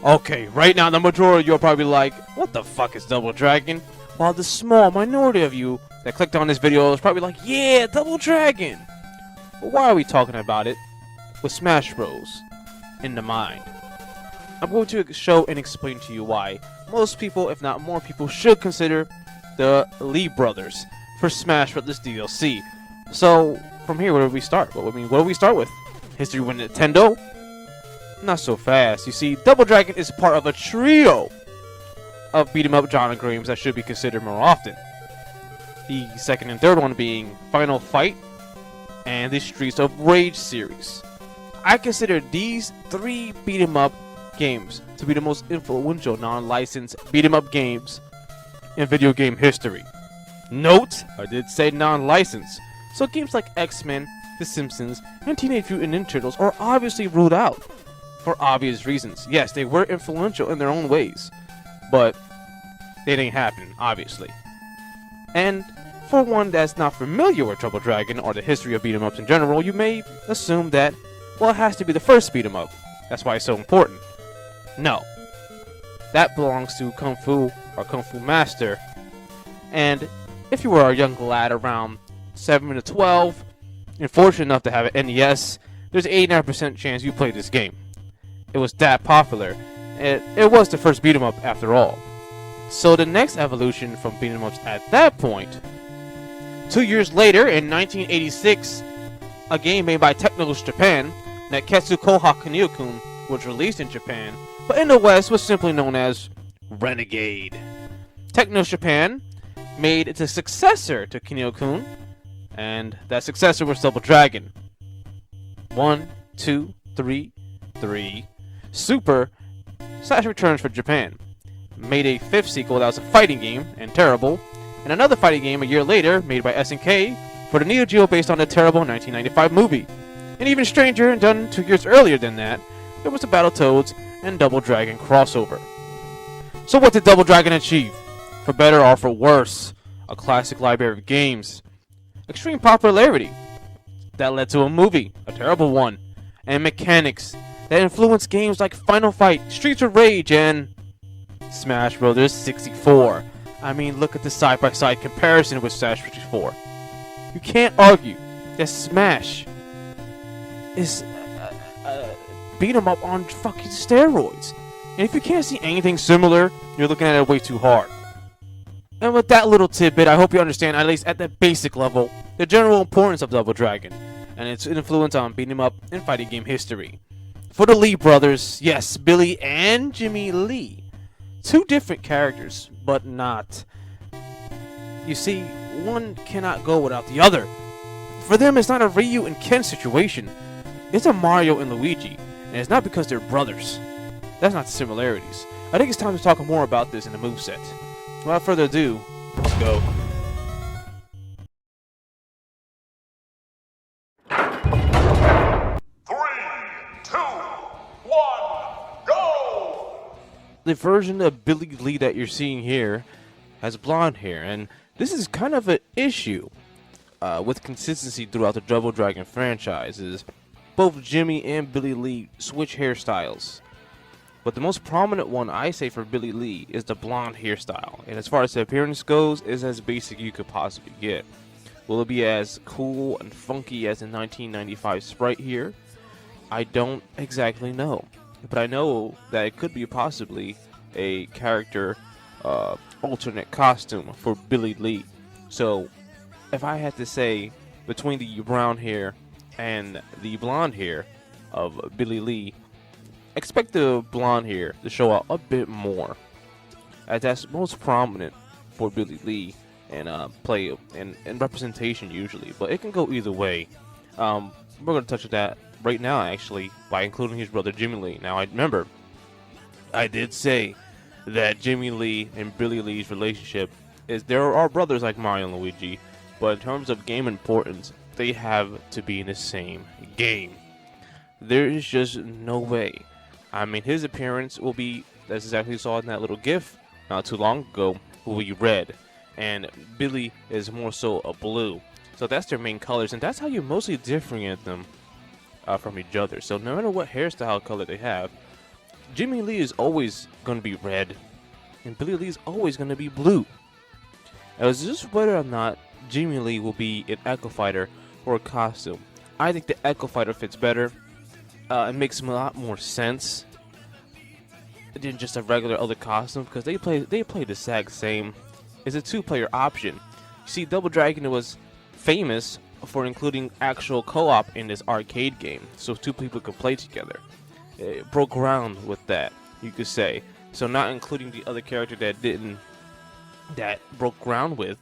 Okay, right now the majority of you are probably like, what the fuck is Double Dragon? While the small minority of you that clicked on this video is probably like, yeah, Double Dragon! But why are we talking about it with Smash Bros. In the mind? I'm going to show and explain to you why most people, if not more people, should consider the Lee brothers for Smash Bros. DLC. So, from here, where do we start? What do we start with? History with Nintendo? Not so fast. You see, Double Dragon is part of a trio of beat-em-up genre games that should be considered more often. The second and third one being Final Fight and the Streets of Rage series. I consider these three beat-em-up games to be the most influential non-licensed beat-em-up games in video game history. Note, I did say non-licensed, so games like X-Men, The Simpsons, and Teenage Mutant Ninja Turtles are obviously ruled out. For obvious reasons. Yes, they were influential in their own ways, but they didn't happen, obviously. And for one that's not familiar with Double Dragon or the history of beat-em-ups in general, you may assume that, well, it has to be the first beat-em-up. That's why it's so important. No. That belongs to Kung Fu or Kung Fu Master. And if you were a young lad around 7 to 12 and fortunate enough to have an NES, there's an 89% chance you played this game. It was that popular. It was the first beat 'em up after all. So the next evolution from beat 'em ups at that point, 2 years later in 1986, a game made by Technos Japan, Nekketsu Koha Kunio-kun, was released in Japan, but in the West was simply known as Renegade. Technos Japan made its successor to Kunio-kun, and that successor was Double Dragon. 1, 2, 3, 3. Super / returns for Japan. Made a fifth sequel that was a fighting game and terrible, and another fighting game a year later made by SNK for the Yugioh based on the terrible 1995 movie. And even stranger, and done 2 years earlier than that, there was the Battletoads and Double Dragon crossover. So what did Double Dragon achieve? For better or for worse, a classic library of games, extreme popularity that led to a movie, a terrible one, and mechanics that influenced games like Final Fight, Streets of Rage, and Smash Bros. 64. I mean, look at the side-by-side comparison with Smash 64. You can't argue that Smash is beat 'em up on fucking steroids. And if you can't see anything similar, you're looking at it way too hard. And with that little tidbit, I hope you understand, at least at the basic level, the general importance of Double Dragon and its influence on beat 'em up and fighting game history. For the Lee brothers, yes, Billy and Jimmy Lee. Two different characters, but not. You see, one cannot go without the other. For them, it's not a Ryu and Ken situation. It's a Mario and Luigi, and it's not because they're brothers. That's not the similarities. I think it's time to talk more about this in the moveset. Without further ado, let's go. The version of Billy Lee that you're seeing here has blonde hair, and this is kind of an issue with consistency throughout the Double Dragon franchises. Both Jimmy and Billy Lee switch hairstyles, but the most prominent one I say for Billy Lee is the blonde hairstyle, and as far as the appearance goes, is as basic you could possibly get. Will it be as cool and funky as the 1995 sprite here? I don't exactly know. But I know that it could be possibly a character alternate costume for Billy Lee. So, if I had to say between the brown hair and the blonde hair of Billy Lee, expect the blonde hair to show out a bit more, as that's most prominent for Billy Lee and play and representation usually. But it can go either way. We're going to touch on that right now, actually, by including his brother Jimmy Lee. Now, I remember, I did say that Jimmy Lee and Billy Lee's relationship is there are brothers like Mario and Luigi, but in terms of game importance, they have to be in the same game. There is just no way. I mean, his appearance will be, that's exactly what you saw in that little GIF not too long ago, will be red, and Billy is more so a blue. So that's their main colors, and that's how you mostly differentiate them from each other. So no matter what hairstyle color they have, Jimmy Lee is always going to be red, and Billy Lee is always going to be blue. It was just whether or not Jimmy Lee will be an Echo Fighter or a costume. I think the Echo Fighter fits better. It makes a lot more sense than just a regular other costume because they play the exact same. It's a two-player option. You see, Double Dragon was famous for including actual co-op in this arcade game, so two people could play together. It broke ground with that, you could say. So not including the other character that broke ground with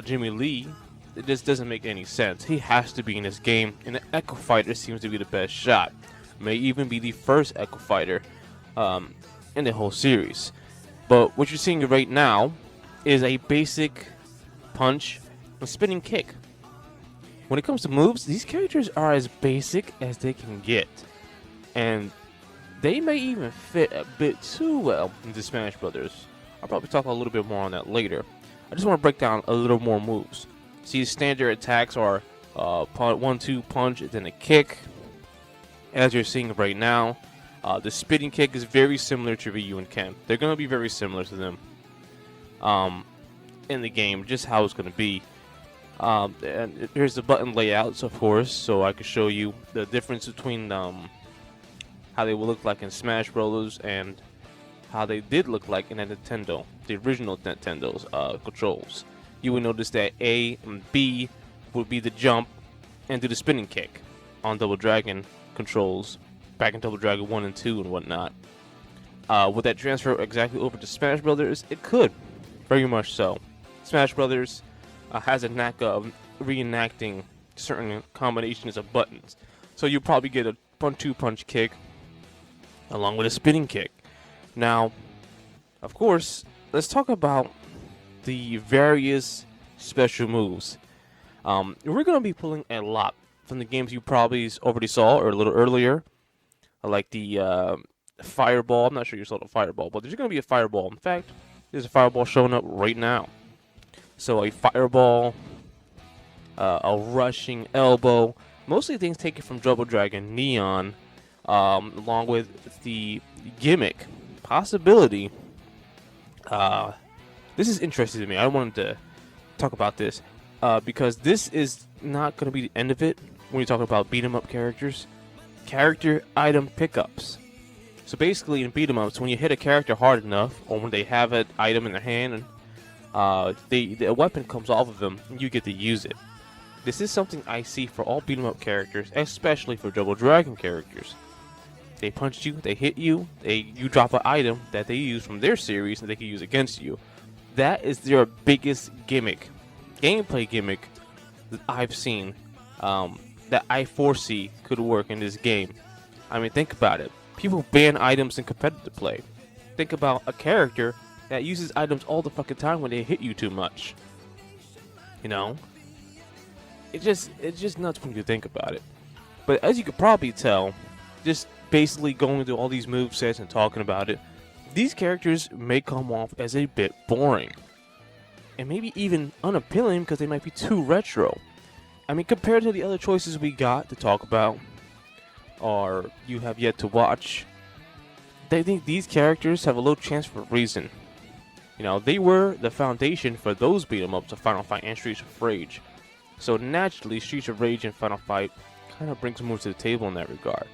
Jimmy Lee, it just doesn't make any sense. He has to be in this game, and the Echo Fighter seems to be the best shot. May even be the first Echo Fighter in the whole series. But what you're seeing right now is a basic punch and spinning kick. When it comes to moves, these characters are as basic as they can get. And they may even fit a bit too well into Smash Brothers. I'll probably talk a little bit more on that later. I just want to break down a little more moves. See, standard attacks are 1-2 punch and then a kick. As you're seeing right now, the spinning kick is very similar to Ryu and Ken. They're going to be very similar to them in the game, just how it's going to be. And here's the button layouts, of course, so I can show you the difference between how they will look like in Smash Bros. And how they did look like in the Nintendo, the original Nintendo's controls. You will notice that A and B would be the jump and do the spinning kick on Double Dragon controls back in Double Dragon 1 and 2 and whatnot. Would that transfer exactly over to Smash Brothers? It could, very much so. Smash Brothers has a knack of reenacting certain combinations of buttons. So you probably get a 1-2 punch kick along with a spinning kick. Now, of course, let's talk about the various special moves. We're going to be pulling a lot from the games you probably already saw or a little earlier, like the Fireball. I'm not sure you saw the Fireball, but there's going to be a Fireball. In fact, there's a Fireball showing up right now. So a Fireball, a rushing elbow, mostly things taken from Double Dragon Neon, along with the gimmick possibility. This is interesting to me. I wanted to talk about this because this is not going to be the end of it when you're talking about beat 'em up characters. Character item pickups. So basically in beat 'em ups, when you hit a character hard enough, or when they have an item in their hand and the weapon comes off of them, you get to use it. This is something I see for all beat 'em up characters, especially for Double Dragon characters. They punch you, they hit you, you drop an item that they use from their series and they can use against you. That is their biggest gimmick, gameplay gimmick that I've seen, that I foresee could work in this game. I mean, think about it. People ban items in competitive play. Think about a character that uses items all the fucking time when they hit you too much. You know? It's just nuts when you think about it. But as you could probably tell, just basically going through all these movesets and talking about it, these characters may come off as a bit boring. And maybe even unappealing because they might be too retro. I mean, compared to the other choices we got to talk about, or you have yet to watch, I think these characters have a low chance for a reason. You know, they were the foundation for those beat 'em ups of Final Fight and Streets of Rage. So naturally, Streets of Rage and Final Fight kind of brings more to the table in that regard.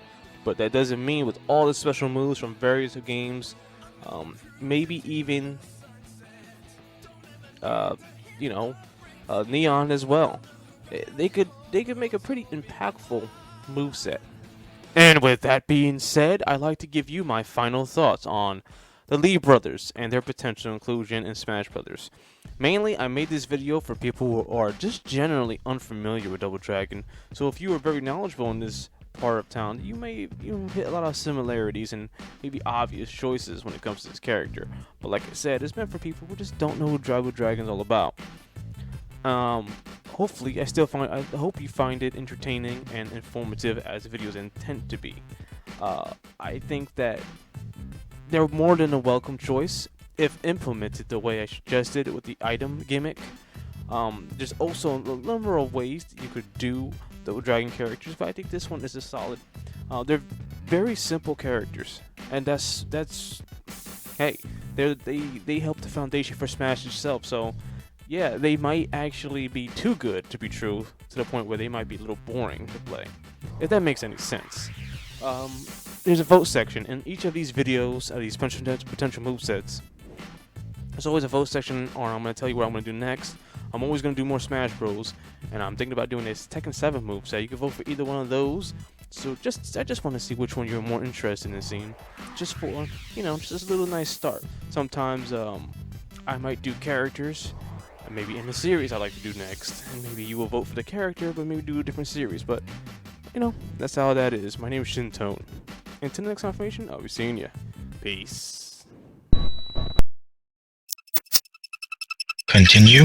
But that doesn't mean with all the special moves from various games, maybe even, Neon as well. They could make a pretty impactful moveset. And with that being said, I'd like to give you my final thoughts on the Lee brothers and their potential inclusion in Smash Brothers. Mainly, I made this video for people who are just generally unfamiliar with Double Dragon. So if you are very knowledgeable in this part of town, you may hit a lot of similarities and maybe obvious choices when it comes to this character. But like I said, it's meant for people who just don't know who Double Dragon's all about. Hopefully, I hope you find it entertaining and informative as the videos intend to be. I think that they're more than a welcome choice if implemented the way I suggested with the item gimmick. There's also a number of ways that you could do Double Dragon characters, but I think this one is a solid. They're very simple characters. and that's hey, they help the foundation for Smash itself. So yeah, they might actually be too good to be true, to the point where they might be a little boring to play, if that makes any sense. There's a vote section in each of these videos of these potential movesets. There's always a vote section, or I'm going to tell you what I'm going to do next. I'm always going to do more Smash Bros, and I'm thinking about doing this Tekken 7 moveset. You can vote for either one of those. So I just want to see which one you're more interested in seeing, just for, you know, just a little nice start. Sometimes I might do characters, and maybe in the series I like to do next, and maybe you will vote for the character, but maybe do a different series. But you know, that's how that is. My name is Shintone. Until the next information, I'll be seeing ya. Peace. Continue.